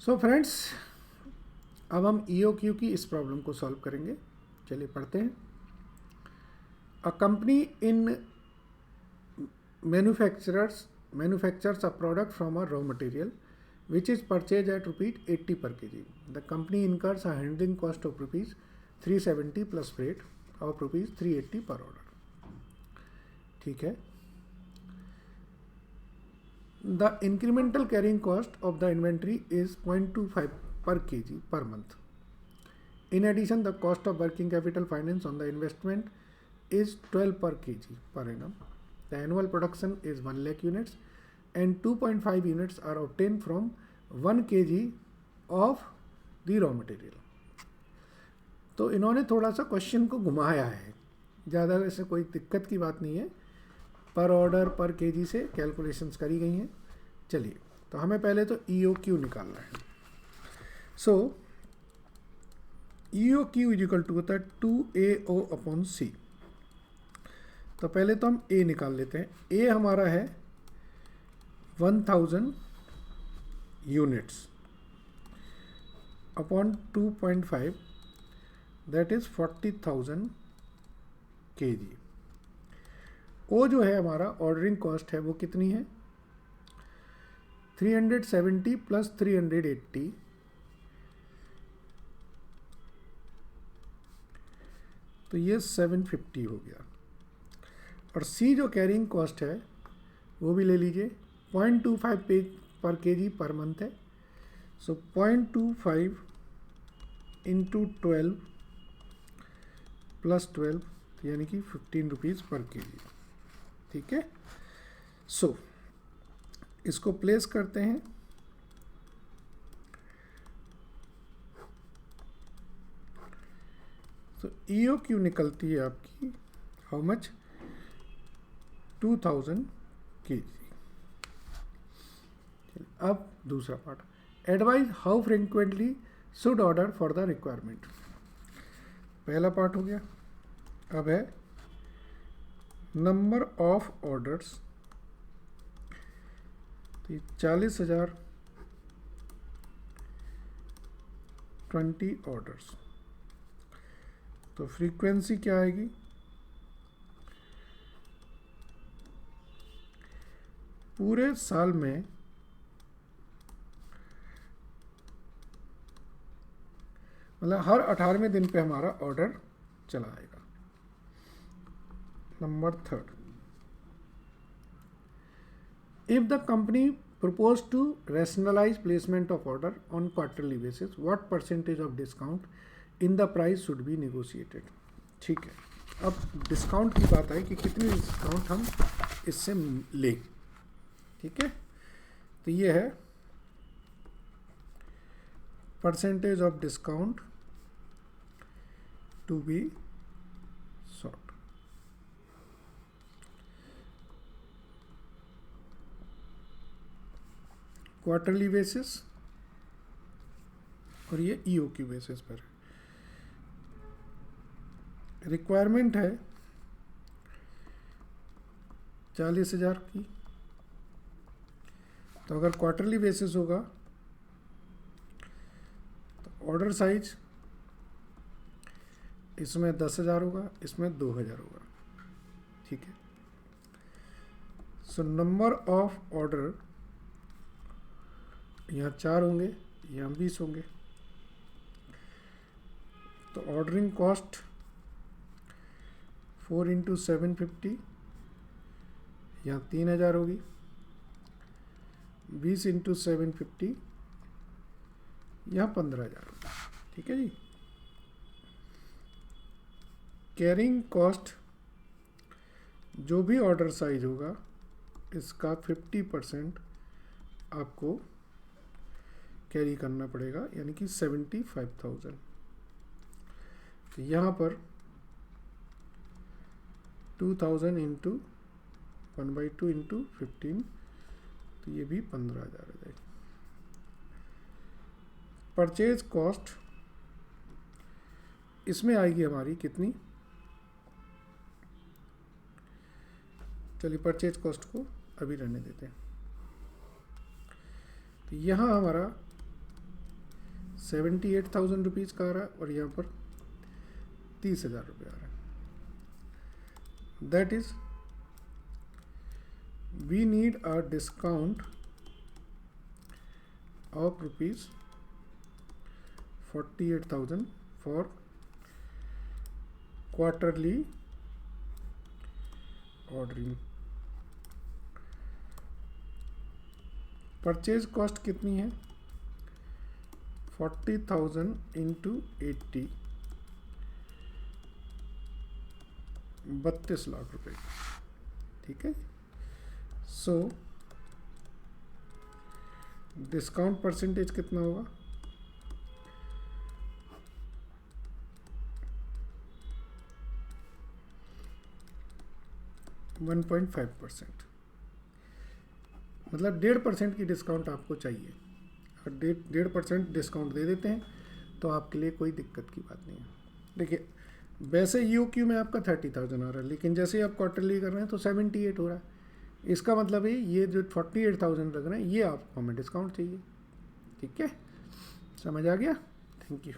So friends, अब हम EOQ की इस प्रॉब्लम को सॉल्व करेंगे। चलिए पढ़ते हैं। A company in manufactures a product from a raw material which is purchased at rupees 80 per kg. The company incurs a handling cost of rupees 370 plus freight of rupees 380 per order. ठीक है। The incremental carrying cost of the inventory is 0.25 per kg per month. In addition, the cost of working capital finance on the investment is 12 per kg per annum. The annual production is 1 lakh units and 2.5 units are obtained from 1 kg of the raw material. तो इन्होंने थोड़ा सा question को घुमाया है, ज़्यादा वैसे कोई दिक्कत की बात नहीं है। पर ऑर्डर पर केजी से कैलकुलेशंस करी गई हैं। चलिए, तो हमें पहले तो EOQ निकालना है। सो EOQ इज इक्वल टू होता है 2AO अपॉन C। तो पहले तो हम A निकाल लेते हैं। A हमारा है 1000 units upon 2.5, that is 40,000 kg। O जो है हमारा ऑर्डरिंग कॉस्ट है वो कितनी है? 370 प्लस 380, तो ये 750 हो गया। और C जो कैरिंग कॉस्ट है वो भी ले लीजिए, 0.25 पर केजी पर मंथ है। सो 0.25 इंटू 12 प्लस 12, यानी कि 15 रुपीज़ पर केजी। ठीक है। सो इसको प्लेस करते हैं। तो EOQ निकलती है आपकी हाउ मच? 2000 kg। अब दूसरा part, advise how frequently should order for the requirement. पहला पार्ट हो गया। अब है नंबर ऑफ ऑर्डर्स। तो 40,000 20 ऑर्डर्स। तो फ्रीक्वेंसी क्या आएगी? पूरे साल में मतलब हर 18वें दिन पे हमारा ऑर्डर चला आएगा। Number third, if the company proposed to rationalize placement of order on quarterly basis, what percentage of discount in the price should be negotiated। ठीक है। अब डिस्काउंट की बात आई कि कितनी डिस्काउंट हम इससे लें। ठीक है। तो ये है percentage of discount to be sought. Quarterly basis और ये EOQ बेसिस पर। रिक्वायरमेंट है 40,000 की, तो अगर क्वार्टरली बेसिस होगा तो ऑर्डर साइज इसमें 10,000 होगा, इसमें 2,000 होगा। ठीक है। सो नंबर ऑफ ऑर्डर यहाँ 4 होंगे, यहाँ 20 होंगे। तो ऑर्डरिंग कॉस्ट 4 इंटू 750, यहाँ 3,000 होगी। 20 इंटू 750, यहाँ 15,000 होगी। ठीक है जी। कैरिंग कॉस्ट, जो भी ऑर्डर साइज होगा इसका 50% आपको कैरी करना पड़ेगा, यानी कि 75,000। तो यहाँ पर 2,000 इंटू 1/2 इंटू 15, तो ये भी 15,000 हो जाएगी। परचेज कॉस्ट इसमें आएगी हमारी कितनी? चलिए परचेज कॉस्ट को अभी रहने देते हैं। तो यहाँ हमारा 78,000 रुपीज़ का आ रहा है और यहाँ पर 30,000 रुपये आ रहा है. That is we need a discount of rupees 48,000 for quarterly ordering. Purchase cost कितनी है? 40,000 इंटू 80, 32 लाख रुपए. ठीक है. सो डिस्काउंट परसेंटेज कितना होगा? 1.5%. मतलब 1.5% की डिस्काउंट आपको चाहिए. अगर 1.5% डिस्काउंट दे देते हैं तो आपके लिए कोई दिक्कत की बात नहीं है. देखिए वैसे EOQ में आपका 30,000 आ रहा है, लेकिन जैसे आप क्वार्टरली कर रहे हैं तो 78 हो रहा है. इसका मतलब है ये जो 48,000 लग रहे हैं ये आपको हमें डिस्काउंट चाहिए. ठीक है, समझ आ गया? Thank you.